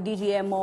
DGMO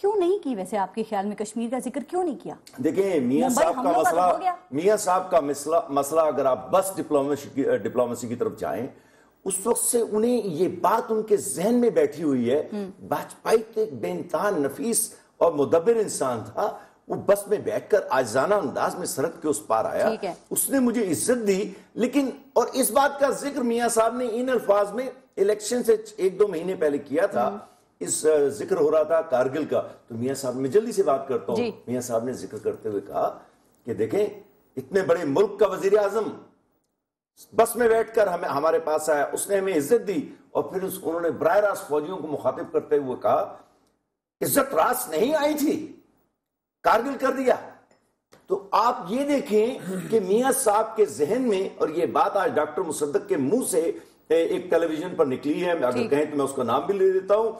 کیوں نہیں کی ویسے آپ کے خیال میں کشمیر کا ذکر کیوں نہیں کیا؟ دیکھیں میاں صاحب کا مسئلہ اگر آپ بس ڈپلومیسی کی طرف جائیں اس وقت سے انہیں یہ بات ان کے ذہن میں بیٹھی ہوئی ہے. واجپئی تو ایک بے انتہا نفیس اور مدبر انسان تھا. وہ بس میں بیٹھ کر عاجزانہ انداز میں سڑک کے اس پار آیا, اس نے مجھے عزت دی. لیکن اور اس بات کا ذکر میاں صاحب نے ان الفاظ میں الیکشن سے 1-2 مہینے پہلے کیا تھا. اس ذکر ہو رہا تھا کارگل کا, تو میاں صاحب میں جلدی سے بات کرتا ہوں. میاں صاحب نے ذکر کرتے ہوئے کہا کہ دیکھیں اتنے بڑے ملک کا وزیر اعظم بس میں بیٹھ کر ہمارے پاس آیا, اس نے ہمیں عزت دی. اور پھر انہوں نے براہ راست فوجیوں کو مخاطب کرتے ہوئے کہا عزت راست نہیں آئی تھی, کارگل کر دیا. تو آپ یہ دیکھیں کہ میاں صاحب کے ذہن میں, اور یہ بات آج ڈاکٹر مصدق کے منہ سے ایک ٹیلی ویژن پر نکلی ہے, اگر کہیں تو میں اس کا نام بھی لے دیتا ہوں,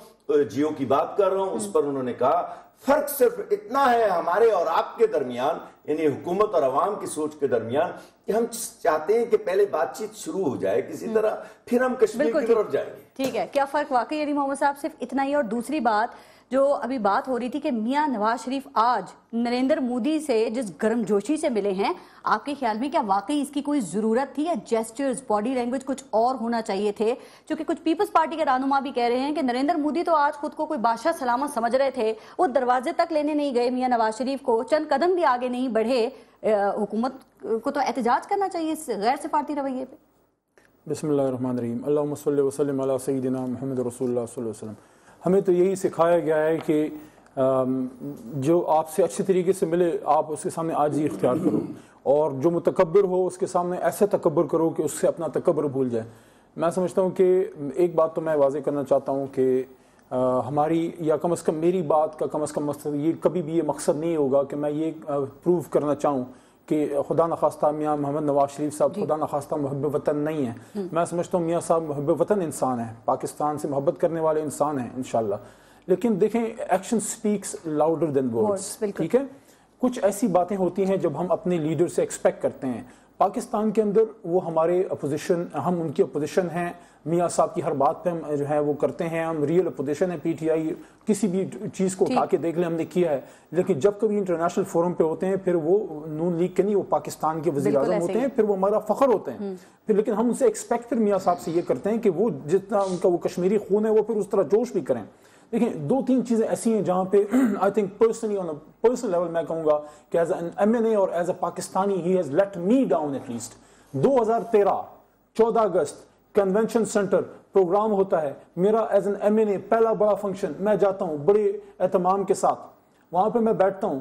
جیو کی بات کر رہا ہوں. اس پر انہوں نے کہا فرق صرف اتنا ہے ہمارے اور آپ کے درمیان, یعنی حکومت اور عوام کی سوچ کے درمیان, کہ ہم چاہتے ہیں کہ پہلے بات چیت شروع ہو جائے کسی طرح, پھر ہم کشمیر کی طرف جائیں گے. ٹھیک ہے, کیا فرق واقعی یعنی محمد صاحب صرف اتنا ہی؟ اور دوسری بات جو ابھی بات ہو رہی تھی کہ میاں نواز شریف آج نریندر مودی سے جس گرم جوشی سے ملے ہیں, آپ کے خیال میں کیا واقعی اس کی کوئی ضرورت تھی, یا جیسچرز, باڈی لینگویج کچھ اور ہونا چاہیے تھے؟ چونکہ کچھ پیپلز پارٹی کے رہنما بھی کہہ رہے ہیں کہ نریندر مودی تو آج خود کو کوئی بادشاہ سلامت سمجھ رہے تھے, وہ دروازے تک لینے نہیں گئے میاں نواز شریف کو, چند قدم بھی آگے نہیں بڑھے. حکومت کو تو احتجاج کرنا چاہیے اس غیر سفارتی رویے پہ. بسم اللہ الرحمن الرحیم. اللہم صلی وسلم علی سیدنا محمد رسول اللہ صلی اللہ علیہ وسلم. ہمیں تو یہی سکھایا گیا ہے کہ جو آپ سے اچھے طریقے سے ملے آپ اس کے سامنے عاجزی اختیار کرو, اور جو متکبر ہو اس کے سامنے ایسے تکبر کرو کہ اس سے اپنا تکبر بھول جائے. میں سمجھتا ہوں کہ ایک بات تو میں واضح کرنا چاہتا ہوں کہ ہماری, یا کم از کم میری بات کا کم از کم مقصد یہ کبھی بھی یہ مقصد نہیں ہوگا کہ میں یہ پروو کرنا چاہوں کہ خدا نخواستہ میاں محمد نواز شریف صاحب خدا نخواستہ محب وطن نہیں ہیں. میں سمجھتا ہوں میاں صاحب محب وطن انسان ہیں, پاکستان سے محبت کرنے والے انسان ہیں انشاءاللہ. لیکن دیکھیں action specs louder than words. ٹھیک ہے, کچھ ایسی باتیں ہوتی ہیں جب ہم اپنے لیڈر سے ایکسپیکٹ کرتے ہیں. پاکستان کے اندر وہ ہمارے اپوزیشن, ہم ان کی اپوزیشن ہیں. میاں صاحب کی ہر بات پہ ہم جو ہے وہ کرتے ہیں, ہم ریئل اپوزیشن ہے. پی ٹی آئی کسی بھی چیز کو اٹھا کے دیکھ لیں, ہم نے کیا ہے. لیکن جب کبھی انٹرنیشنل فورم پہ ہوتے ہیں پھر وہ نون لیگ کے نہیں, وہ پاکستان کے وزیر اعظم ہوتے ہیں, پھر وہ ہمارا فخر ہوتے ہیں. پھر لیکن ہم ان سے ایکسپیکٹ پھر میاں صاحب سے یہ کرتے ہیں کہ وہ جتنا ان کا وہ کشمیری خون ہے وہ پھر اس طرح جوش بھی کریں. دیکھیں 2-3 چیزیں ایسی ہیں جہاں پہ I think personally on personal level میں کہوں گا کہ as an M N A اور as a Pakistani he has let me down at least. 2013 14 اگست کنونشن سینٹر پروگرام ہوتا ہے میرا as an M N A, پہلا بڑا فنکشن, میں جاتا ہوں بڑے اہتمام کے ساتھ, وہاں پہ میں بیٹھتا ہوں.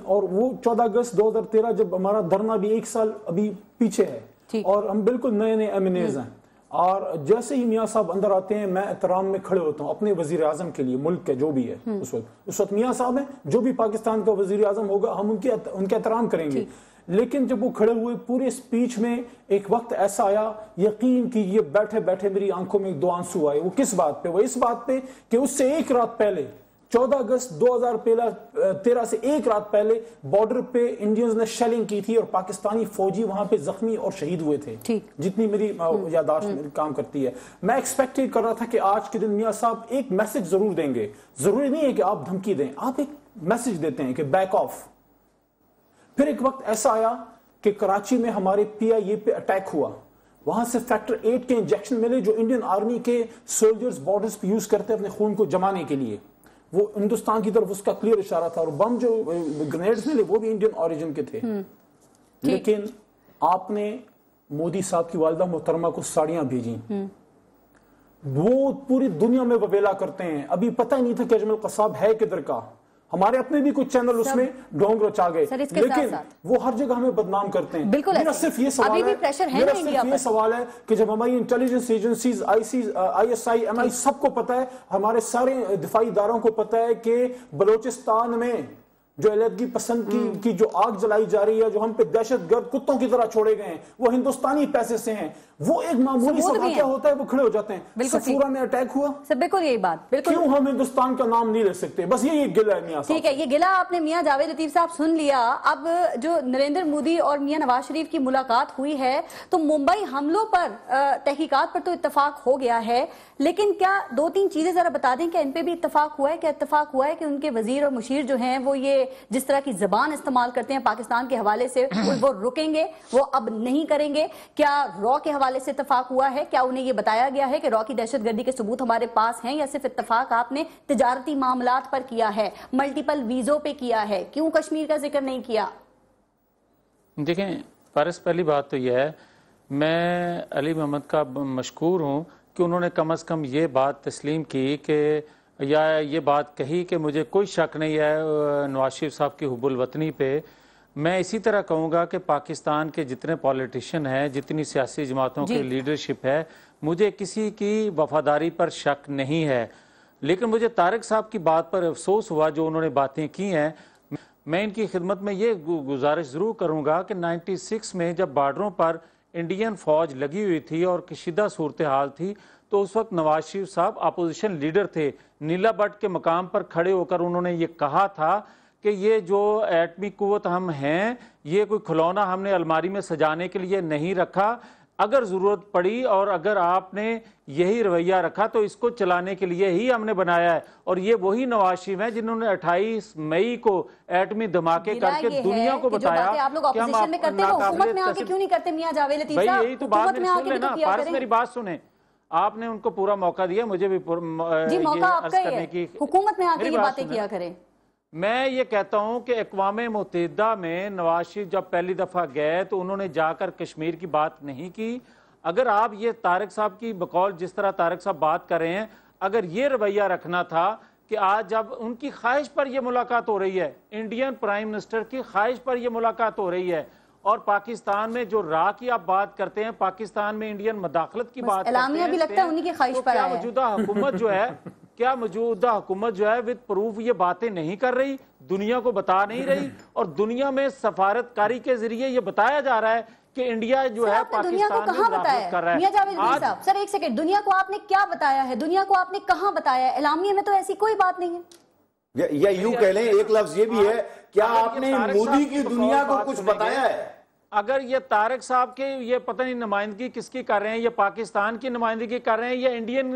اور وہ 14 اگست 2013 جب ہمارا دھرنا بھی 1 سال ابھی پیچھے ہے اور ہم بالکل نئے نئے ایم این ایز ہیں, اور جیسے ہی میاں صاحب اندر آتے ہیں میں احترام میں کھڑے ہوتا ہوں اپنے وزیر اعظم کے لیے, ملک کے جو بھی ہے اس وقت میاں صاحب ہیں, جو بھی پاکستان کا وزیر اعظم ہوگا ہم ان کے احترام کریں گے. لیکن جب وہ کھڑے ہوئے پورے سپیچ میں ایک وقت ایسا آیا, یقین کیجئے بیٹھے بیٹھے میری آنکھوں میں 2 آنسو آئے. وہ کس بات پہ؟ وہ اس بات پہ کہ اس سے 1 رات پہلے 14 اگست 2013 سے 1 رات پہلے بارڈر پہ انڈینز نے شیلنگ کی تھی اور پاکستانی فوجی وہاں پہ زخمی اور شہید ہوئے تھے. جتنی میری یادداشت کام کرتی ہے, میں ایکسپیکٹ کر رہا تھا کہ آج کے دن میاں صاحب ایک میسج ضرور دیں گے. ضروری نہیں ہے کہ آپ دھمکی دیں, آپ ایک میسج دیتے ہیں کہ بیک آف. پھر ایک وقت ایسا آیا کہ کراچی میں ہمارے پی آئی اے پہ اٹیک ہوا, وہاں سے فیکٹر 8 کے انجیکشن ملے جو انڈین آرمی کے سولجرز بارڈرز پہ یوز کرتے ہیں اپنے خون کو جمانے کے لیے. وہ ہندوستان کی طرف اس کا کلیئر اشارہ تھا, اور بم جو گرینیڈز ملے وہ بھی انڈین اوریجن کے تھے. لیکن آپ نے مودی صاحب کی والدہ محترمہ کو ساڑیاں بھیجیں, وہ پوری دنیا میں وبیلا کرتے ہیں. ابھی پتہ ہی نہیں تھا کہ اجمل قصاب ہے کدھر کا, ہمارے اپنے بھی کچھ چینل اس میں ڈونگ رچا گئے, لیکن وہ ہر جگہ ہمیں بدنام کرتے ہیں. میرا صرف یہ سوال ہے کہ جب ہماری intelligence agencies I S I M I سب کو پتا ہے, ہمارے سارے دفاعی اداروں کو پتا ہے کہ بلوچستان میں جو علیحدگی پسند کی جو آگ جلائی جا رہی ہے، جو ہم پہ دہشت گرد کتوں کی طرح چھوڑے گئے ہیں، وہ ہندوستانی پیسے سے ہیں. وہ ایک معمولی سا واقعہ ہوتا ہے، وہ کھڑے ہو جاتے ہیں. صفورہ میں اٹیک ہوا، بالکل یہی بات، بالکل کیوں ہم ہندوستان کا نام نہیں لے سکتے؟ بس یہ گلہ ہے میاں صاحب. ٹھیک ہے، یہ گلہ آپ نے میاں جاوید لطیف صاحب سن لیا. اب جو نریندر مودی اور میاں نواز شریف کی ملاقات ہوئی ہے تو ممبئی حملوں پر تحقیقات پر تو اتفاق ہو گیا ہے، لیکن کیا دو تین چیزیں ذرا بتا دیں کہ ان پہ بھی اتفاق ہوا ہے؟ کیا اتفاق ہوا ہے کہ ان کے وزیر اور مشیر جو ہیں وہ یہ جس طرح کی زبان استعمال کرتے ہیں پاکستان کے حوالے سے وہ رکیں گے، وہ اب نہیں کریں گے؟ کیا را کے حوالے سے اتفاق ہوا ہے؟ کیا انہیں یہ بتایا گیا ہے کہ را کی دہشت گردی کے ثبوت ہمارے پاس ہیں، یا صرف اتفاق آپ نے تجارتی معاملات پر کیا ہے، ملٹیپل ویزوں پہ کیا ہے؟ کیوں کشمیر کا ذکر نہیں کیا؟ دیکھیں فارس، پہلی بات تو یہ ہے، میں علی محمد کا مشکور ہوں کہ انہوں نے کم از کم یہ بات تسلیم کی کہ یا یہ بات کہی کہ مجھے کوئی شک نہیں ہے نواز شریف صاحب کی حب الوطنی پہ. میں اسی طرح کہوں گا کہ پاکستان کے جتنے پولیٹیشین ہیں، جتنی سیاسی جماعتوں کی لیڈرشپ ہے، مجھے کسی کی وفاداری پر شک نہیں ہے. لیکن مجھے طارق صاحب کی بات پر افسوس ہوا جو انہوں نے باتیں کی ہیں. میں ان کی خدمت میں یہ گزارش ضرور کروں گا کہ 96 میں جب بارڈروں پر انڈین فوج لگی ہوئی تھی اور کشیدہ صورتحال تھی تو اس وقت نواز شریف صاحب اپوزیشن لیڈر تھے. نیلا بٹ کے مقام پر کھڑے ہو کر انہوں نے یہ کہا تھا کہ یہ جو ایٹمی قوت ہم ہیں، یہ کوئی کھلونا ہم نے الماری میں سجانے کے لیے نہیں رکھا. اگر ضرورت پڑی اور اگر آپ نے یہی رویہ رکھا تو اس کو چلانے کے لیے ہی ہم نے بنایا ہے. اور یہ وہی نواز شریف ہیں جنہوں نے 28 مئی کو ایٹمی دھماکے کر کے دنیا کو بتایا آپ لوگ اپوزیشن میں کرتے ہیں، حکومت میں آ کے کیوں نہیں کرتے میاں جاوید لطیف صاحب؟ یہی تو بات سن لینا، فارس میری بات سنیں. آپ نے ان کو پورا موقع دیا، مجھے بھی جی موقع آپ کا ہی ہے، حکومت میں آ کے یہ باتیں کیا کریں. میں یہ کہتا ہوں کہ اقوام متحدہ میں نواز شریف جب پہلی دفعہ گئے تو انہوں نے جا کر کشمیر کی بات نہیں کی. اگر آپ یہ طارق صاحب کی بقول جس طرح طارق صاحب بات کر رہے ہیں، اگر یہ رویہ رکھنا تھا کہ آج جب ان کی خواہش پر یہ ملاقات ہو رہی ہے، انڈین پرائم منسٹر کی خواہش پر یہ ملاقات ہو رہی ہے، اور پاکستان میں جو راہ کی آپ بات کرتے ہیں، پاکستان میں انڈین مداخلت کی بات کرتے ہیں، اعلامیہ بھی لگتا ہے انہی کی خواہش پر کیا آیا ہے. موجودہ حکومت جو ہے وتھ پروف یہ باتیں نہیں کر رہی، دنیا کو بتا نہیں رہی، اور دنیا میں سفارتکاری کے ذریعے یہ بتایا جا رہا ہے کہ انڈیا جو ہے پاکستان میں مداخلت کر رہا ہے. میاں جاوید لطیف صاحب سر ایک سیکنڈ، دنیا کو آپ نے کیا بتایا ہے؟ دنیا کو آپ نے کہاں بتایا ہے؟ اعلامیہ میں تو ایسی کوئی بات نہیں ہے. یا یوں کہہ لیں، ایک لفظ یہ بھی ہے، کیا آپ نے مودی کی دنیا کو کچھ بتایا ہے؟ اگر یہ طارق صاحب کے یہ پتہ نہیں نمائندگی کس کی کر رہے ہیں، یہ پاکستان کی نمائندگی کر رہے ہیں یا انڈین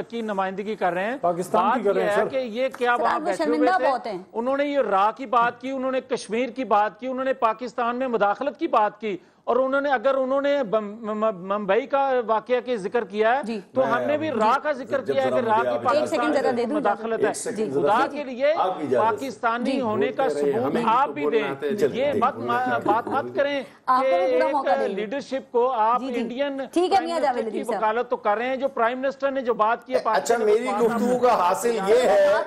کی نمائندگی کر رہے ہیں، پاکستان کی کر رہے ہیں سر. کہ یہ کیا وہاں بیٹھے ہوئے تھے، انہوں نے یہ راہ کی بات کی، انہوں نے کشمیر کی بات کی، انہوں نے پاکستان میں مداخلت کی بات کی، اور اگر انہوں نے ممبئی کا واقعہ کے ذکر کیا ہے تو ہم نے بھی راہ کا ذکر کیا ہے کہ راہ کی پاکستان میں مداخلت ہے. خدا کے لیے پاکستانی ہونے کا ثبوت آپ بھی دیں. یہ بات مت کریں کہ ایک لیڈرشپ کو آپ انڈین کی وکالت تو کر رہے ہیں. جو پرائم منسٹر نے جو بات کی ہے، اچھا میری گفتگو کا حاصل یہ ہے،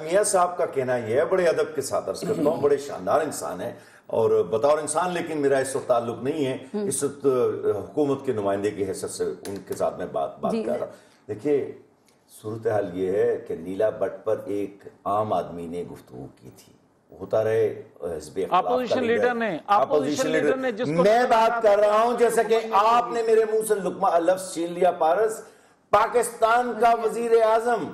میاں صاحب کا کہنا یہ ہے، بڑے ادب کے ساتھ عرض کرتا ہوں، بڑے شاندار انسان ہیں اور بطور انسان، لیکن میرا اس وقت تعلق نہیں ہے، اس وقت حکومت کے نمائندے کی حیثیت سے ان کے ساتھ میں بات کر رہا ہوں. دیکھیے صورتحال یہ ہے کہ نیلا بٹ پر ایک عام آدمی نے گفتگو کی تھی، ہوتا رہے حزب اپوزیشن لیڈر نے جس کو میں بات کر رہا ہوں، جیسا کہ آپ نے میرے منہ سے لفظ چھین لیا پارس، پاکستان کا وزیر اعظم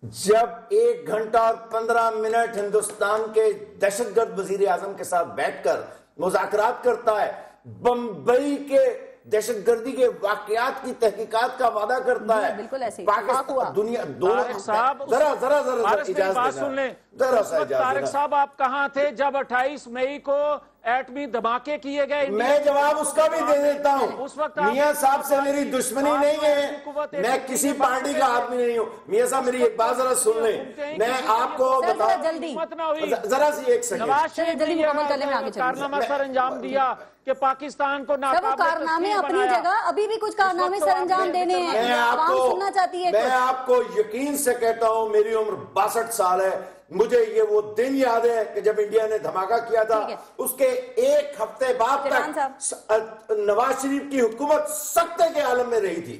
جب 1 گھنٹہ اور 15 منٹ ہندوستان کے دہشت گرد وزیر اعظم کے ساتھ بیٹھ کر مذاکرات کرتا ہے، بمبئی کے دہشت گردی کے واقعات کی تحقیقات کا وعدہ کرتا ہے، بالکل ایسے پاکستان دنیا طارق صاحب آپ کہاں تھے جب 28 مئی کو ایٹمی دھماکے کیے گئے؟ میں جواب اس کا بھی دے دیتا ہوں. میاں صاحب سے میری دشمنی نہیں ہے، میں کسی پارٹی کا آدمی نہیں ہوں. میاں صاحب میری ایک بات ذرا سن لیں، میں آپ کو بتاؤں ذرا سی ایک سیکنڈ. نواز شریف نے کارنامہ سر انجام دیا کہ پاکستان کو کارنامے اپنی جگہ، ابھی بھی کچھ کارنامے سر انجام دینے ہیں، عوام سننا چاہتی ہے. میں آپ کو یقین سے کہتا ہوں، میری عمر 62 سال ہے، مجھے یہ وہ دن یاد ہے کہ جب انڈیا نے دھماکہ کیا تھا، اس کے 1 ہفتے بعد تک نواز شریف کی حکومت سکتے کے عالم میں رہی تھی.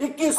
21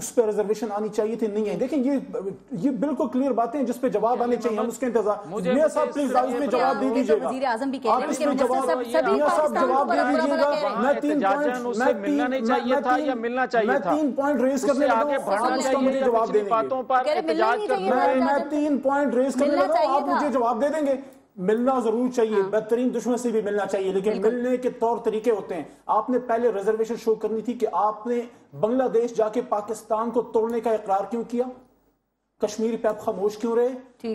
اس پہ ریزرویشن آنی چاہیے تھی, نہیں ہے. دیکھیں یہ بالکل کلیئر باتیں ہیں جس پہ جواب آنے چاہیے, ہم اس کے انتظار. میاں صاحب پلیز اس پہ جواب دے دیجیے گا. وزیر اعظم بھی کہہ رہے ہیں کہ میاں صاحب جواب دے دیجیے گا. میں 3 پوائنٹ ریز کرنے لگا ہوں, مجھے جواب دیں گے. میں 3 پوائنٹ ریز کرنے لگا ہوں, آپ مجھے جواب دے دیں گے. ملنا ضرور چاہیے, بہترین دشمن سے بھی ملنا چاہیے, لیکن ملنے کے طور طریقے ہوتے ہیں. آپ نے پہلے ریزرویشن شو کرنی تھی کہ آپ نے بنگلہ دیش جا کے پاکستان کو توڑنے کا اقرار کیوں کیا, کشمیر پہ آپ خاموش کیوں رہے,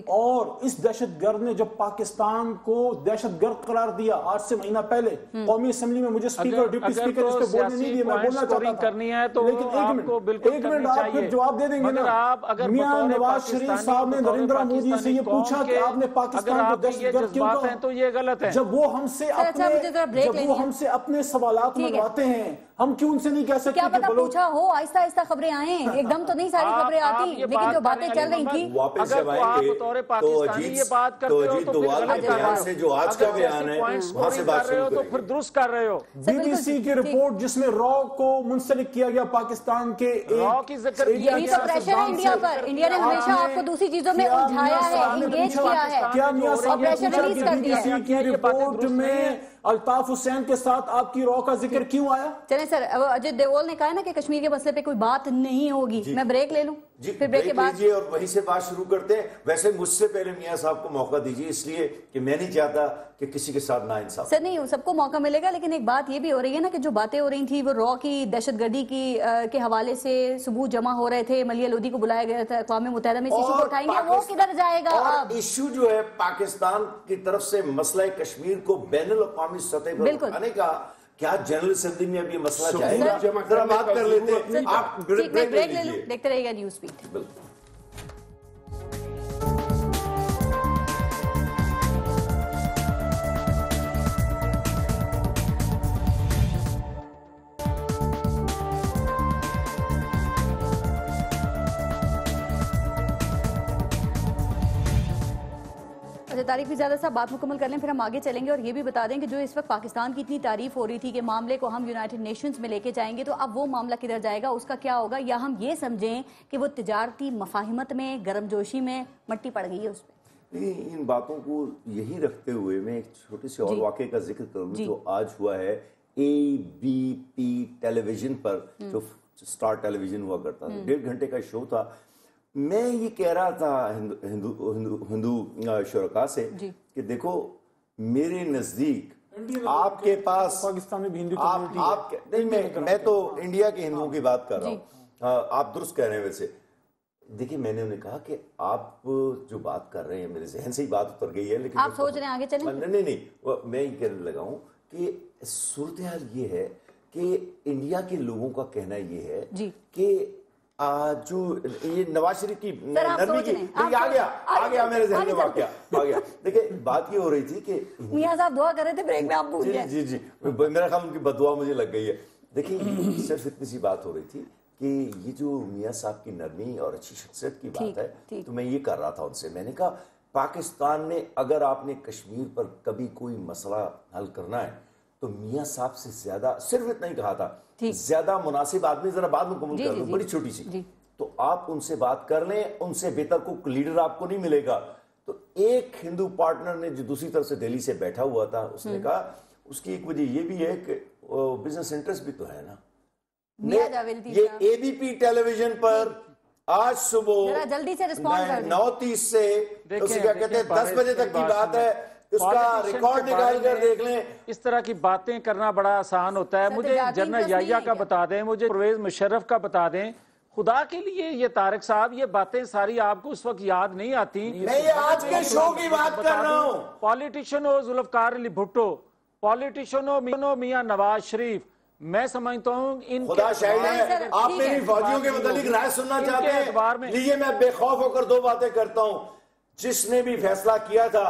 اور اس دہشت گرد نے جب پاکستان کو دہشت گرد قرار دیا آج سے مہینہ پہلے, قومی اسمبلی میں مجھے سپیکر ڈپٹی سپیکر اس پہ بولنے نہیں دیا, میں بولنا چاہتا تھا, لیکن ایک منٹ آپ پھر جواب دے دیں گے نا. میاں نواز شریف صاحب نے نریندر مودی سے یہ پوچھا کہ آپ نے پاکستان کو دہشت گرد کیوں کہا, تو یہ غلط ہے. جب وہ ہم سے اپنے سوالات منگواتے ہیں, ہم کیوں ان سے نہیں کہہ سکتے کیا پتا پوچھا ہو, آہستہ آہستہ خبریں آئیں, ایک دم تو نہیں ساری خبریں آتی, لیکن جو باتیں چل رہی تھی اگر آپ بطور پاکستانی یہ بات کرتے ہو تو پھر جو آج کا بیان ہے وہاں سے بات شروع تو پھر درست کر رہے ہو. بی بی سی کی رپورٹ جس میں را کو منسلک کیا گیا پاکستان کے, یہی تو پریشر ہے انڈیا پر. انڈیا نے ہمیشہ آپ کو دوسری چیزوں میں الجھایا ہے, انگیج کیا ہے, کیا میاں صاحب نے پریشر پوچھا ریلیز کہ کر بی دیا بی سی کی رپورٹ میں الطاف حسین کے ساتھ آپ کی را کا ذکر کیوں آیا؟ چلیں سر, اجے دیول نے کہا نا کہ کشمیر کے مسئلے پہ کوئی بات نہیں ہوگی, میں بریک لے لوں, پھر بریک کے بعد لیجیے اور وہیں سے بات شروع کرتے ہیں. ویسے مجھ سے پہلے میاں صاحب کو موقع دیجیے, اس لیے کہ میں نہیں چاہتا کہ کسی کے ساتھ ناانصافی. سر نہیں, سب کو موقع ملے گا, لیکن ایک بات یہ بھی ہو رہی ہے نا کہ جو باتیں ہو رہی تھیں وہ را کی دہشت گردی کی کے حوالے سے ثبوت جمع ہو رہے تھے, ملیح لودھی کو بلایا گیا تھا اقوام متحدہ میں, اس ایشو کو اٹھائیں گے, وہ کدھر جائے گا؟ اور ایشو جو ہے پاکستان کی طرف سے مسئلہ کشمیر کو بین الاقوامی سطح پر اٹھانے کا, کیا جنرل اسمبلی میں اب یہ مسئلہ جائے گا؟ ذرا بات کر لیتے ہیں, آپ بریک لے لوں, دیکھتے رہیے گا نیوز بیٹ. طارق بھی زیادہ صاحب بات مکمل کر لیں, پھر ہم آگے چلیں گے, اور یہ بھی بتا دیں کہ جو اس وقت پاکستان کی اتنی تعریف ہو رہی تھی کہ معاملے کو ہم یونائٹڈ نیشنز میں لے کے جائیں گے, تو اب وہ معاملہ کدھر جائے گا, اس کا کیا ہوگا, یا ہم یہ سمجھیں کہ وہ تجارتی مفاہمت میں گرم جوشی میں مٹی پڑ گئی ہے اس پہ؟ ان باتوں کو یہی رکھتے ہوئے میں ایک چھوٹے سے اور واقعے کا ذکر کروں جو آج ہوا ہے ABP ٹیلی ویژن پر, جو سٹار ٹیلی ویژن ہوا کرتا تھا, 1.5 گھنٹے کا شو تھا. میں یہ کہہ رہا تھا ہندو شرکاء سے کہ دیکھو میرے نزدیک آپ کے پاس پاکستان میں بھی ہندو کمیونٹی نہیں, میں تو انڈیا کے ہندوؤں کی بات کر رہا ہوں, آپ درست کہہ رہے ہیں. ویسے دیکھیں میں نے انہیں کہا کہ آپ جو بات کر رہے ہیں میرے ذہن سے ہی بات اتر گئی ہے, لیکن آپ سوچ رہے ہیں آگے چلیں؟ نہیں, میں یہ کہنے لگا ہوں کہ صورتحال یہ ہے کہ انڈیا کے لوگوں کا کہنا یہ ہے کہ جو یہ نواز شریف کی نرمی کی آ گیا میرے ذہن میں واقعہ آ گیا. دیکھیں بات یہ ہو رہی تھی کہ میاں صاحب دعا کر رہے تھے بریک میں, آپ بھول گئے. جی میرا خیال ان کی بددعا مجھے لگ گئی ہے. دیکھیں صرف اتنی سی بات ہو رہی تھی کہ یہ جو میاں صاحب کی نرمی اور اچھی شخصیت کی بات ہے, تو میں یہ کر رہا تھا ان سے, میں نے کہا پاکستان میں اگر آپ نے کشمیر پر کبھی کوئی مسئلہ حل کرنا ہے تو میاں صاحب سے زیادہ, صرف اتنا ہی کہا تھا, زیادہ مناسب آدمی, ذرا بات مکمل کر لوں, بڑی چھوٹی سی, تو آپ ان سے بات کر لیں, ان سے بہتر کوئی لیڈر آپ کو نہیں ملے گا. تو ایک ہندو پارٹنر نے جو دوسری طرف سے دہلی سے بیٹھا ہوا تھا, اس نے کہا اس کی ایک وجہ یہ بھی ہے کہ بزنس انٹرسٹ بھی تو ہے نا. یہ ABP ٹیلی ویژن پر آج صبح 9:30 سے اسی کیا کہتے ہیں 10 بجے تک کی بات ہے, اس کا ریکارڈ نکال کر دیکھ لیں. اس طرح کی باتیں کرنا بڑا آسان ہوتا ہے. مجھے جنرل یحییٰ کا بتا دیں, مجھے پرویز مشرف کا بتا دیں, خدا کے لیے یہ طارق صاحب یہ باتیں ساری آپ کو اس وقت یاد نہیں آتی. میں یہ آج کے شو کی بات کر رہا ہوں. پالیٹیشن ہو ذوالفقار علی بھٹو, پالیٹیشن ہو میاں نواز شریف, میں سمجھتا ہوں ان خدا شاہد ہے آپ میری فوجیوں کے متعلق رائے سننا چاہتے ہیں. لیجیے میں بے خوف ہو کر 2 باتیں کرتا ہوں. جس نے بھی فیصلہ کیا تھا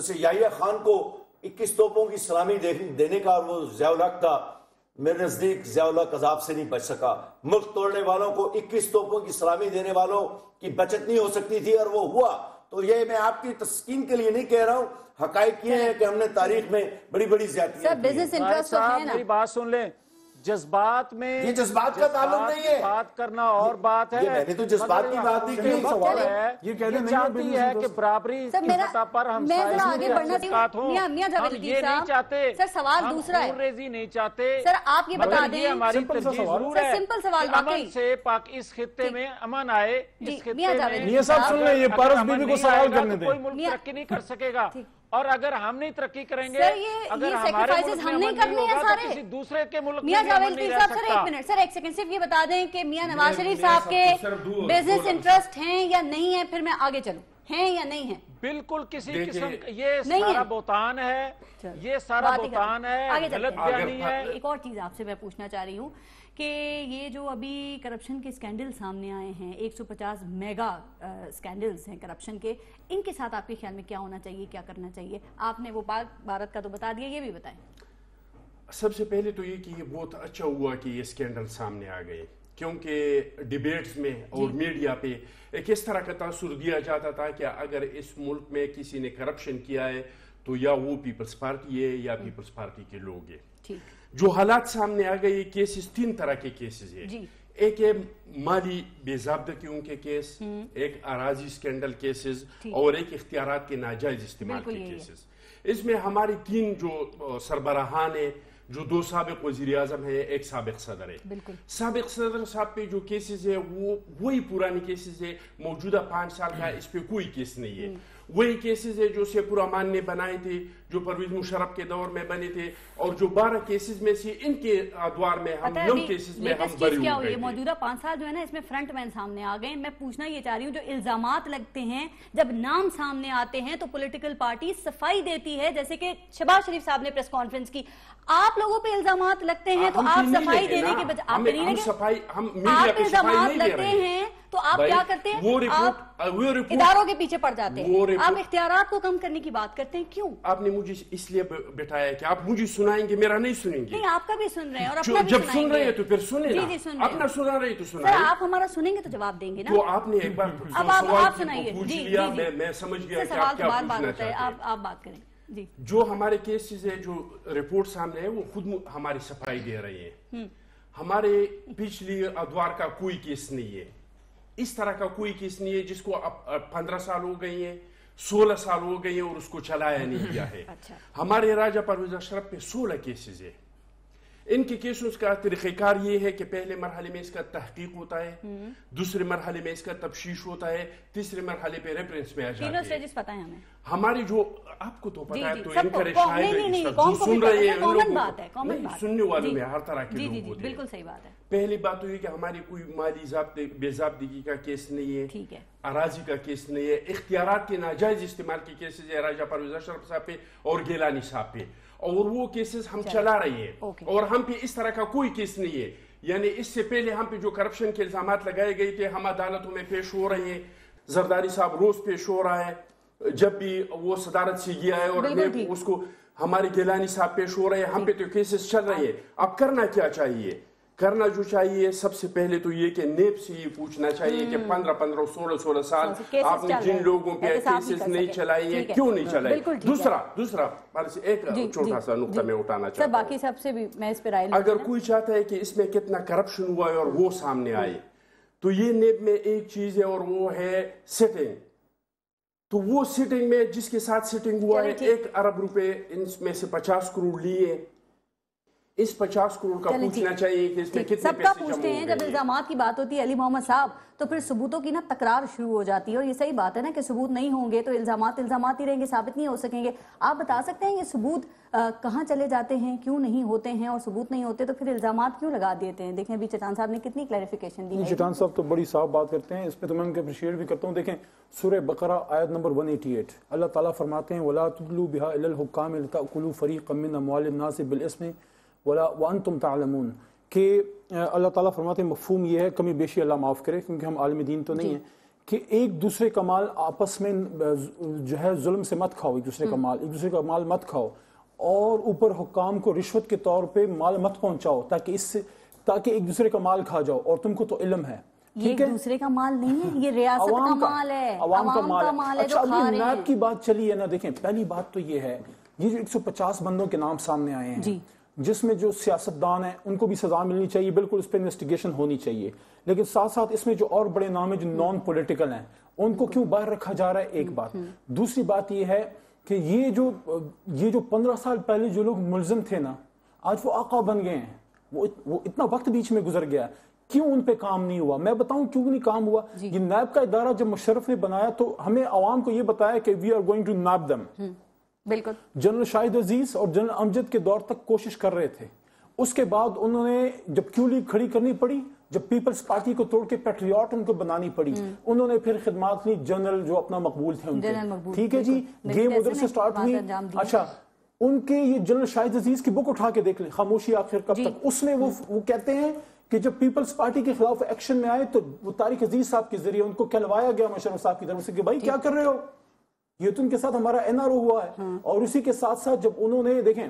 یحییٰ خان کو 21 توپوں کی سلامی دینے کا, وہ ضیاء الحق تھا, میرے نزدیک ضیاء الحق عذاب سے نہیں بچ سکا. ملک توڑنے والوں کو 21 توپوں کی سلامی دینے والوں کی بچت نہیں ہو سکتی تھی, اور وہ ہوا. تو یہ میں آپ کی تسکین کے لیے نہیں کہہ رہا ہوں, حقائق یہ ہیں کہ ہم نے تاریخ میں بڑی بڑی زیادتیاں کی ہیں. میری بات سن لیں, جذبات میں یہ جذبات کا تعلق نہیں ہے، بات کرنا اور بات ہے. یہ میں نے تو جذبات کی بات نہیں کی. یہ کہہ دیں نہیں چاہتی ہے کہ برابری کی سطح پر ہم میں ذرا آگے بڑھنا ساتھ ہوں. میاں جاوید ہم یہ نہیں چاہتے، سر سوال دوسرا ہے، خون ریزی نہیں چاہتے. سر آپ یہ بتا دیں، ہماری ترجیح ضرور ہے سمپل سوال امن سے اس خطے میں امن آئے. اس خطے میں میاں صاحب سن لیں، یہ پارس بی بی کو سوال کرنے دیں. کوئی ملک ترقی نہیں کر سکے گا، اور اگر ہم نہیں ترقی کریں گے، اگر ہمارے سیکریفائسز ہم نہیں کرنے ہیں سارے، کسی دوسرے کے ملک میاں جاوید پیر صاحب سر ایک منٹ، سر ایک سیکنڈ صرف یہ بتا دیں کہ میاں نواز شریف صاحب کے بزنس انٹرسٹ ہیں یا نہیں ہیں، پھر میں آگے چلوں، ہیں یا نہیں ہیں؟ بالکل کسی قسم یہ سارا بہتان ہے، یہ سارا بہتان ہے، غلط بیانی ہے. ایک اور چیز آپ سے میں پوچھنا چاہ رہی ہوں کہ یہ جو ابھی کرپشن کے سکینڈل سامنے آئے ہیں، 150 میگا سکینڈلز ہیں کرپشن کے، ان کے ساتھ آپ کے خیال میں کیا ہونا چاہیے، کیا کرنا چاہیے؟ آپ نے وہ پاک بھارت کا تو بتا دیا، یہ بھی بتائیں. سب سے پہلے تو یہ کہ یہ بہت اچھا ہوا کہ یہ سکینڈل سامنے آ گئے، کیونکہ ڈیبیٹس میں اور میڈیا پہ ایک اس طرح کا تاثر دیا جاتا تھا کہ اگر اس ملک میں کسی نے کرپشن کیا ہے تو یا وہ پیپلز پارٹی ہے یا پیپلز پارٹی کے لوگ ہیں. جو حالات سامنے آ گئے، کیسز 3 طرح کے کیسز ہیں. ایک ہے مالی بے ضابطگیوں کے کیس، ایک اراضی سکینڈل کیسز، اور ایک اختیارات کے ناجائز استعمال کے کیسز. اس میں ہماری 3 جو سربراہان ہیں، جو 2 سابق وزیر اعظم ہیں، ایک سابق صدر ہے. سابق صدر صاحب پہ جو کیسز ہے وہ وہی پرانی کیسز ہے، موجودہ 5 سال کا اس پہ کوئی کیس نہیں ہے. وہی کیسز ہے جو سیفور رحمان نے بنائے تھے، جو پرویز مشرف کے دور میں بنے تھے، اور جو 12 کیسز میں سے ان کے ادوار میں ہم 9 کیسز میں ہم بری ہو گئے. موجودہ 5 سال جو ہے نا، اس میں فرنٹ مین سامنے آ گئے. میں پوچھنا یہ چاہ رہی ہوں، جو الزامات لگتے ہیں جب نام سامنے آتے ہیں تو پولیٹیکل پارٹی صفائی دیتی ہے، جیسے کہ شہباز شریف صاحب نے پریس کانفرنس کی. آپ لوگوں پہ الزامات لگتے ہیں تو آپ صفائی دینے کے بجائے آپ الزامات لگتے ہیں تو آپ کیا کرتے ہیں؟ آپ اداروں کے پیچھے پڑ جاتے ہیں، آپ اختیارات کو کم کرنے کی بات کرتے ہیں. کیوں؟ آپ نے مجھے اس لیے بٹھایا کہ آپ مجھے سنائیں گے، میرا نہیں سنیں گے. نہیں، آپ کا بھی سن رہے ہیں اور اپنا بھی جب سن رہے ہیں تو پھر سنیں نا. اپنا سنا رہے تو سنائیں. سر آپ ہمارا سنیں گے تو جواب دیں گے نا. تو آپ نے ایک بار اب آپ سنائیے. پوچھ لیا، میں سمجھ گیا کہ آپ کیا پوچھنا چاہتے ہیں. آپ بات کریں. جو ہمارے کیسز ہے، جو رپورٹ سامنے ہے، وہ خود ہماری صفائی دے رہے ہیں. ہمارے پچھلی ادوار کا کوئی کیس نہیں ہے، اس طرح کا کوئی کیس نہیں ہے جس کو 15 سال ہو گئی ہیں، 16 سال ہو گئی ہیں اور اس کو چلایا نہیں گیا ہے. ہمارے راجہ پرویز اشرف پہ 16 کیسز ہے. ان کے کیسوں کا طریقہ کار یہ ہے کہ پہلے مرحلے میں اس کا تحقیق ہوتا ہے، دوسرے مرحلے میں اس کا تفتیش ہوتا ہے، تیسرے مرحلے پہ ریفرنس میں آ جاتے ہیں. تینوں سٹیجز پتہ ہیں ہمیں. ہماری جو آپ کو تو پتا ہے، تو ان کرے شاید جو سن رہے ہیں ان لوگوں، سننے والوں میں ہر طرح کے لوگ ہوتے ہیں. بالکل صحیح بات ہے. پہلی بات تو یہ کہ ہماری کوئی مالی بے ضابطگی کا کیس نہیں ہے، اراضی کا کیس نہیں ہے، اختیارات کے ناجائز استعمال کے کیسز ہے راجہ پرویز اشرف صاحب پہ اور گیلانی صاحب پہ، اور وہ کیسز ہم چلا رہے ہیں. اور ہم پہ اس طرح کا کوئی کیس نہیں ہے. یعنی اس سے پہلے ہم پہ جو کرپشن کے الزامات لگائے گئے تھے، ہم عدالتوں میں پیش ہو رہے ہیں. زرداری صاحب روز پیش ہو رہا ہے، جب بھی وہ صدارت سے گیا ہے، اور اس کو ہمارے گیلانی صاحب پیش ہو رہے ہیں. ہم پہ تو کیسز چل رہے ہیں. اب کرنا کیا چاہیے؟ کرنا جو چاہیے سب سے پہلے تو یہ کہ نیب سے یہ پوچھنا چاہیے کہ 15 16 سال آپ نے جن لوگوں پہ کیسز نہیں چلائی ہیں، کیوں نہیں چلائی؟ دوسرا ایک چھوٹا سا نقطہ میں اٹھانا چاہتا ہوں. باقی سب سے بھی میں اس پہ رائے اگر کوئی چاہتا ہے کہ اس میں کتنا کرپشن ہوا ہے اور وہ سامنے آئے، تو یہ نیب میں ایک چیز ہے اور وہ ہے سٹنگ. تو وہ سٹنگ میں جس کے ساتھ سٹنگ ہوا ہے 1 ارب روپے ان میں سے 50 کروڑ لیے. اس 50 کروڑ کا پوچھنا چاہیے کہ اس میں کتنے سب کا پوچھتے ہیں. جب الزامات کی بات ہوتی ہے علی محمد صاحب، تو پھر ثبوتوں کی نا تکرار شروع ہو جاتی ہے، اور یہ صحیح بات ہے نا کہ ثبوت نہیں ہوں گے تو الزامات ہی رہیں گے، ثابت نہیں ہو سکیں گے. آپ بتا سکتے ہیں یہ ثبوت کہاں چلے جاتے ہیں، کیوں نہیں ہوتے ہیں، اور ثبوت نہیں ہوتے تو پھر الزامات کیوں لگا دیتے ہیں؟ دیکھیں ابھی چٹان صاحب نے کتنی کلیریفیکیشن دی ہے. چٹان صاحب تو بڑی صاف بات کرتے ہیں، اس پہ تو میں ان کے اپریشیٹ بھی کرتا ہوں. دیکھیں سورہ بقرہ آیت نمبر 188، اللہ تعالیٰ فرماتے ہیں وَلَا تُدْلُوا بِهَا إِلَى الْحُكَّامِ لِتَأْكُلُوا فَرِيقًا مِّنْ أَمْوَالِ النَّاسِ بِالْإِثْمِ وَأَنْتُمْ تَعْلَمُونَ، کہ اللہ تعالیٰ فرماتے ہیں مفہوم یہ ہے، کمی بیشی اللہ معاف کرے کیونکہ ہم عالم دین تو نہیں ہیں، کہ ایک دوسرے کا مال آپس میں جو ہے ظلم سے مت کھاؤ، ایک دوسرے کا مال مت کھاؤ، اور اوپر حکام کو رشوت کے طور پہ مال مت پہنچاؤ تاکہ ایک دوسرے کا مال کھا جاؤ، اور تم کو تو علم ہے. یہ ایک دوسرے کا مال نہیں ہے، یہ ریاست کا مال ہے، عوام کا مال ہے جو کھا رہے ہیں. نیب کی بات چلی ہے نا، دیکھیں پہلی بات تو یہ ہے، یہ جو 150 بندوں کے نام سامنے آئے ہیں، جس میں جو سیاستدان ہیں ان کو بھی سزا ملنی چاہیے، بالکل اس پہ انویسٹیگیشن ہونی چاہیے، لیکن ساتھ ساتھ اس میں جو اور بڑے نام ہیں جو نان پولیٹیکل ہیں ان کو کیوں باہر رکھا جا رہا ہے؟ ایک بات۔ دوسری بات یہ ہے کہ یہ جو 15 سال پہلے جو لوگ ملزم تھے نا، آج وہ آقا بن گئے ہیں، وہ اتنا وقت بیچ میں گزر گیا، کیوں ان پہ کام نہیں ہوا؟ میں بتاؤں کیوں نہیں کام ہوا۔ یہ نیب کا ادارہ جب مشرف نے بنایا تو ہمیں عوام کو یہ بتایا کہ we are going to nab them. بالکل جنرل شاہد عزیز اور جنرل امجد کے دور تک کوشش کر رہے تھے، اس کے بعد انہوں نے جب کیو لیگ کھڑی کرنی پڑی، جب پیپلز پارٹی کو توڑ کے پیٹریوٹ ان کو بنانی پڑی، انہوں نے پھر خدمات لی جنرل جو اپنا مقبول تھے ان کے، ٹھیک ہے جی، گیم ادھر سے سٹارٹ ہوئی۔ اچھا، ان کے یہ جنرل شاہد عزیز کی بک اٹھا کے دیکھ لیں، خاموشی آخر کب تک، اس میں وہ کہتے ہیں کہ جب پیپلز پارٹی کے خلاف ایکشن میں آئے تو وہ طارق عزیز صاحب کے ذریعے ان کو کہلوایا گیا مشرف صاحب کی طرف سے کہ بھائی کیا کر رہے ہو، یہ تو ان کے ساتھ ہمارا این آر او ہوا ہے۔ اور اسی کے ساتھ ساتھ جب انہوں نے دیکھیں،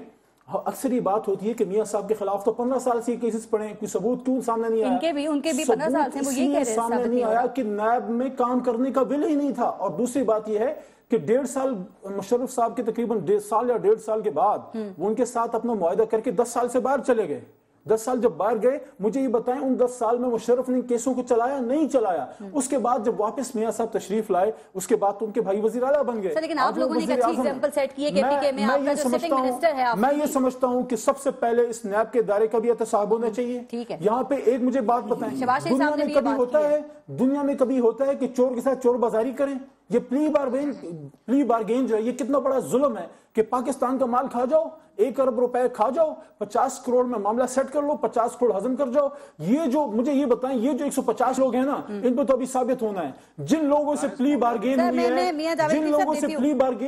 اکثر یہ بات ہوتی ہے کہ میاں صاحب کے خلاف تو 15 سال سے کیسز پڑے ہیں، کوئی ثبوت کیوں سامنے نہیں آیا؟ ان کے بھی 15 سال سے وہ یہ کہہ رہے ہیں سامنے نہیں آیا کہ نیب میں کام کرنے کا ول ہی نہیں تھا۔ اور دوسری بات یہ ہے کہ 1.5 سال مشرف صاحب کے تقریباً 1.5 سال یا 1.5 سال کے بعد وہ ان کے ساتھ اپنا معاہدہ کر کے 10 سال سے باہر چلے گئے۔ 10 سال جب باہر گئے، مجھے یہ بتائیں ان 10 سال میں مشرف نے کیسوں کو چلایا؟ نہیں چلایا۔ اس کے بعد جب واپس میاں صاحب تشریف لائے، اس کے بعد تو ان کے بھائی وزیر اعلیٰ بن گئے۔ لیکن آپ لوگوں نے ایک اچھی ایگزامپل سیٹ کی ہے کہ پی کے میں آپ کا جو سٹنگ منسٹر ہے، میں یہ سمجھتا ہوں کہ سب سے پہلے اس نیب کے ادارے کا بھی احتساب ہونا چاہیے۔ یہاں پہ ایک مجھے بات بتائیں، دنیا میں کبھی ہوتا ہے کہ چور کے ساتھ چور بازاری کریں؟ یہ پلی بارگین جو ہے یہ کتنا بڑا ظلم ہے کہ پاکستان کا مال کھا جاؤ، 1 ارب روپے کھا جاؤ، 50 کروڑ میں معاملہ سیٹ کر لو، 50 کروڑ ہضم کر جاؤ۔ یہ جو مجھے یہ بتائیں، یہ جو 150 لوگ ہیں نا، ان پہ تو ابھی ثابت ہونا ہے جن لوگوں سے پلی بارگین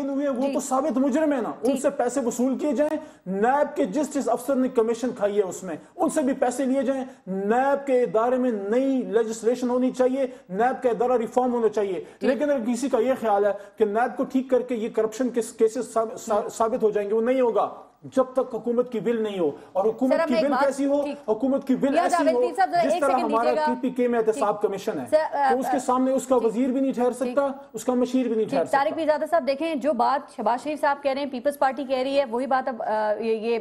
ہوئی ہے، وہ تو ثابت مجرم ہے نا، ان سے پیسے وصول کیے جائیں۔ نیب کے جسٹس افسر نے کمیشن کھائی ہے، اس میں ان سے بھی پیسے لیے جائیں۔ نیب کے ادارے میں نئی لیجسلیشن ہونی چاہیے، نیب کا ادارہ ریفارم ہونا چاہیے۔ لیکن اگر کسی کا یہ خیال ہے کہ نیب کو ٹھیک کر کے یہ کرپشن کے کیسز ثابت ہو جائیں گے، وہ نہیں ہوگا جب تک حکومت کی ول نہیں ہو۔ اور حکومت کی ول کیسی ہو؟ حکومت کی ول ایسی ہو جس طرح ہمارا ٹی پی کے میں احتساب کمیشن ہے، تو اس کے سامنے اس کا وزیر بھی نہیں ٹھہر سکتا، اس کا مشیر بھی نہیں ٹھہر سکتا۔ طارق پیرزادہ صاحب دیکھیں، جو بات شہباز شریف صاحب کہہ رہے ہیں، پیپلز پارٹی کہہ رہی ہے، وہی بات اب یہ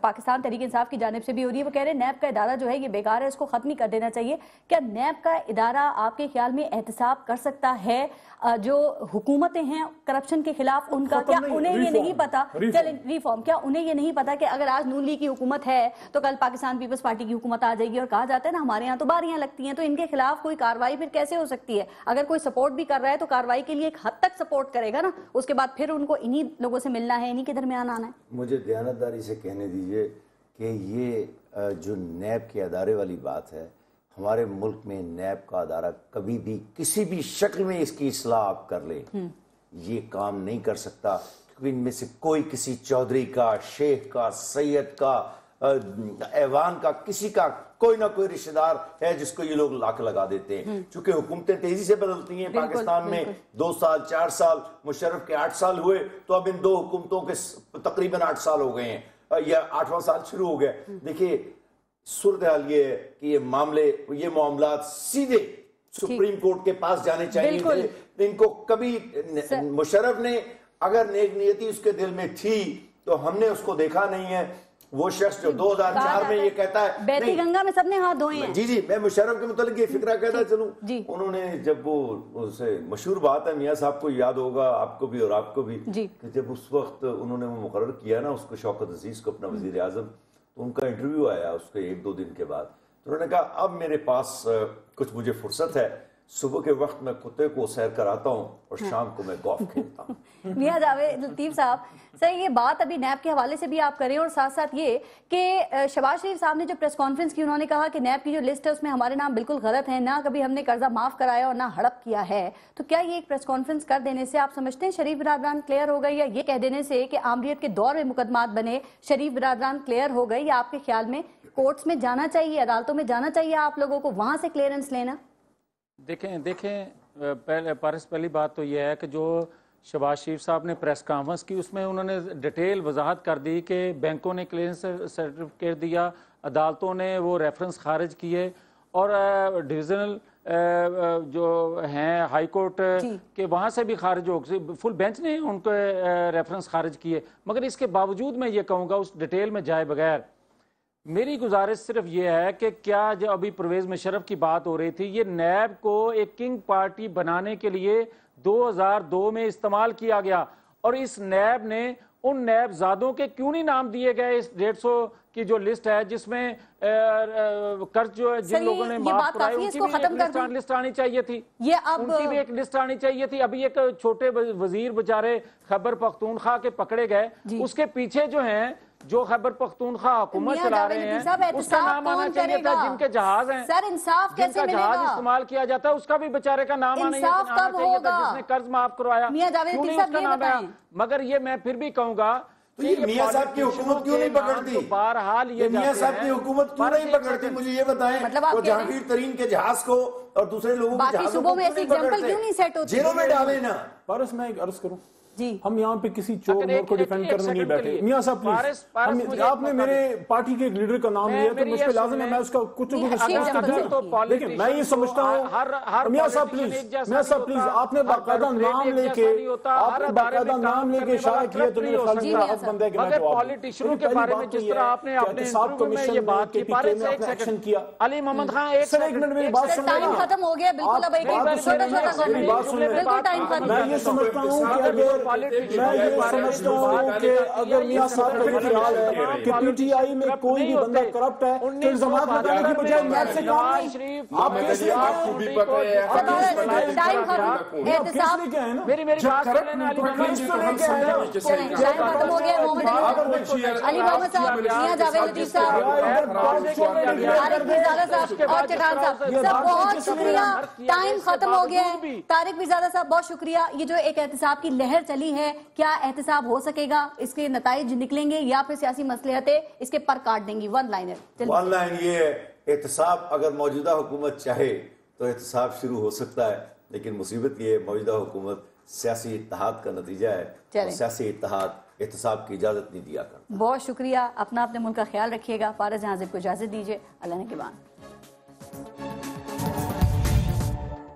پاکستان تحریک انصاف کی جانب سے بھی ہو رہی ہے۔ وہ کہہ رہے ہیں نیب کا ادارہ جو ہے یہ بیکار ہے، اس کو ختم ہی کر دینا چاہیے۔ کیا نیب کا ادارہ آپ کے خیال میں احتساب کر سکتا ہے جو حکومتیں ہیں کرپشن کے خلاف ان کا؟ کیا انہیں یہ نہیں پتا، ریفارم، کیا انہیں یہ نہیں پتا کہ اگر آج نون لیگ کی حکومت ہے تو کل پاکستان پیپلز پارٹی کی حکومت آ جائے گی؟ اور کہا جاتا ہے نا ہمارے یہاں تو باریاں لگتی ہیں، تو ان کے خلاف کوئی کاروائی پھر کیسے ہو سکتی ہے؟ اگر کوئی سپورٹ بھی کر رہا ہے تو کاروائی کے لیے ایک حد تک سپورٹ کرے گا نا، اس کے بعد پھر ان کو انہی لوگوں سے ملنا ہے، انہی کے درمیان آنا ہے۔ مجھے دیانتداری سے کہنے دیجئے کہ یہ جو نیب کے ادارے والی بات ہے، ہمارے ملک میں نیب کا ادارہ کبھی بھی کسی بھی شکل میں اس کی اصلاح آپ کر لیں، یہ کام نہیں کر سکتا، کیونکہ ان میں سے کوئی کسی چودھری کا، شیخ کا، سید کا، ایوان کا، کسی کا کوئی نہ کوئی رشتہ دار ہے جس کو یہ لوگ لاکھ لگا دیتے ہیں۔ چونکہ حکومتیں تیزی سے بدلتی ہیں، پاکستان میں 2 سال 4 سال، مشرف کے 8 سال ہوئے تو اب ان 2 حکومتوں کے تقریباً 8 سال ہو گئے ہیں، یا 8واں سال شروع ہو گیا۔ دیکھیے صورتحال یہ ہے کہ یہ معاملات سیدھے سپریم کورٹ کے پاس جانے چاہیے تھے۔ ان کو کبھی مشرف نے اگر نیک نیتی اس کے دل میں تھی تو ہم نے اس کو دیکھا نہیں ہے۔ وہ شخص جو 2004 میں یہ کہتا ہے، بیتی گنگا میں سب نے ہاتھ دھوئے ہیں۔ جی میں مشرف کے متعلق یہ فکرہ کہتا چلوں، انہوں نے جب وہ اسے مشہور بات ہے، میاں صاحب کو یاد ہوگا، آپ کو بھی اور آپ کو بھی، کہ جب اس وقت انہوں نے وہ مقرر کیا نا اس کو، شوکت عزیز کو، اپنا وزیر اعظم، تو ان کا انٹرویو آیا اس کے 1-2 دن کے بعد، تو انہوں نے کہا اب میرے پاس کچھ مجھے فرصت ہے، صبح کے وقت میں کتے کو سیر کراتا ہوں اور شام کو میں گولف کھیلتا ہوں۔ میاں جاوید لطیف صاحب، سر یہ بات ابھی نیب کے حوالے سے بھی آپ کریں، اور ساتھ ساتھ یہ کہ شہباز شریف صاحب نے جو پریس کانفرنس کی، انہوں نے کہا کہ نیب کی جو لسٹ ہے اس میں ہمارے نام بالکل غلط ہیں، نہ کبھی ہم نے قرضہ معاف کرایا اور نہ ہڑپ کیا ہے۔ تو کیا یہ ایک پریس کانفرنس کر دینے سے آپ سمجھتے ہیں شریف برادران کلیئر ہو گئے، یا یہ کہہ دینے سے کہ آمریت کے دور میں مقدمات بنے شریف برادران کلیئر ہو گئے، یا آپ کے خیال میں کورٹس میں جانا چاہیے، عدالتوں میں جانا چاہیے آپ لوگوں کو، وہاں سے کلیئرنس لینا؟ دیکھیں پہلی بات تو یہ ہے کہ جو شہباز شریف صاحب نے پریس کانفرنس کی اس میں انہوں نے ڈیٹیل وضاحت کر دی کہ بینکوں نے کلیئرنس سرٹیفکیٹ دیا، عدالتوں نے وہ ریفرنس خارج کیے، اور ڈویژنل جو ہیں ہائی کورٹ کے وہاں سے بھی خارج ہو گئے، فل بینچ نے ان کو ریفرنس خارج کیے۔ مگر اس کے باوجود میں یہ کہوں گا، اس ڈیٹیل میں جائے بغیر میری گزارش صرف یہ ہے کہ کیا جو ابھی پرویز مشرف کی بات ہو رہی تھی، یہ نیب کو ایک کنگ پارٹی بنانے کے لیے 2002 میں استعمال کیا گیا، اور اس نیب نے ان نیب زادوں کے کیوں نہیں نام دیے گئے اس 150 کی جو لسٹ ہے جس میں قرض جو جن لوگوں نے معاف کرائے ان کی بھی ایک لسٹ آنی چاہیے تھی، ان کی بھی ایک لسٹ آنی چاہیے تھی۔ ابھی ایک چھوٹے وزیر بیچارے خیبر پختونخوا کے پکڑے گئے، اس کے پیچھے جو ہیں جو خیبر پختونخوا حکومت چلا رہے ہیں اس کا نام آنا چاہیے تھا، جن کے جہاز ہیں جن کا جہاز استعمال کیا جاتا ہے اس کا بھی بیچارے کا نام آنا چاہیے تھا، جس نے قرض معاف کروایا کیوں نہیں اس کا نام آیا۔ مگر یہ میں پھر بھی کہوں گا میاں صاحب کی حکومت کیوں نہیں پکڑتی؟ بہرحال یہ میاں صاحب کی حکومت کیوں نہیں پکڑتی؟ مجھے یہ بتائیں، وہ جہانگیر ترین کے جہاز کو اور دوسرے لوگوں کے جہازوں کو کیوں نہیں پکڑتے؟ جیلوں میں ڈالے نا۔ پارس میں ایک عرض کروں، ہم یہاں پہ کسی چور مور کو ڈیفینڈ کرنے نہیں بیٹھے۔ میاں صاحب پلیز، آپ نے میرے پارٹی کے ایک لیڈر کا نام لیا تو مجھ پہ لازم ہے میں اس کا کچھ دیکھیں، میں یہ سمجھتا ہوں میاں صاحب پلیز آپ نے باقاعدہ نام لے کے شائع کیا تو میرے خیال میں حق بندہ ہے کہ میں جواب پالیٹیشنوں کے بارے میں جس طرح آپ نے اپنے انٹرویو میں یہ بات کی، پارس ایک سیکنڈ علی محمد خان ایک منٹ میری بات سن ٹائم ختم ہو گیا بالکل، اب ایک بالکل ٹائم ختم۔ میں یہ سمجھتا ہوں کہ اگر میاں صاحب کا خیال ہے کہ پی ٹی آئی میں کوئی بھی بندہ کرپٹ ہے تو الزامات لگانے کی بجائے نیب سے کام نہیں، آپ کیس لے ٹائم ختم، احتساب میری بات کر لینا علی ختم ہو گیا۔ علی محمد صاحب، میاں جاوید لطیف صاحب، طارق مرزادہ صاحب اور چٹان صاحب، سب بہت شکریہ، ٹائم ختم ہو گیا ہے۔ طارق مرزادہ صاحب بہت شکریہ۔ یہ جو ایک احتساب کی لہر چلی ہے، کیا احتساب ہو سکے گا؟ اس کے نتائج نکلیں گے یا پھر سیاسی مصلحتیں اس کے پر کاٹ دیں گی؟ ون لائن یہ ہے، احتساب اگر موجودہ حکومت چاہے تو احتساب شروع ہو سکتا ہے، لیکن مصیبت یہ ہے موجودہ حکومت سیاسی اتحاد کا نتیجہ ہے، اور سیاسی اتحاد احتساب کی اجازت نہیں دیا کرتا۔ بہت شکریہ، اپنا اپنے ملک کا خیال رکھیے گا۔ پارس جہاں زیب کو اجازت دیجیے، اللہ نے کے بان۔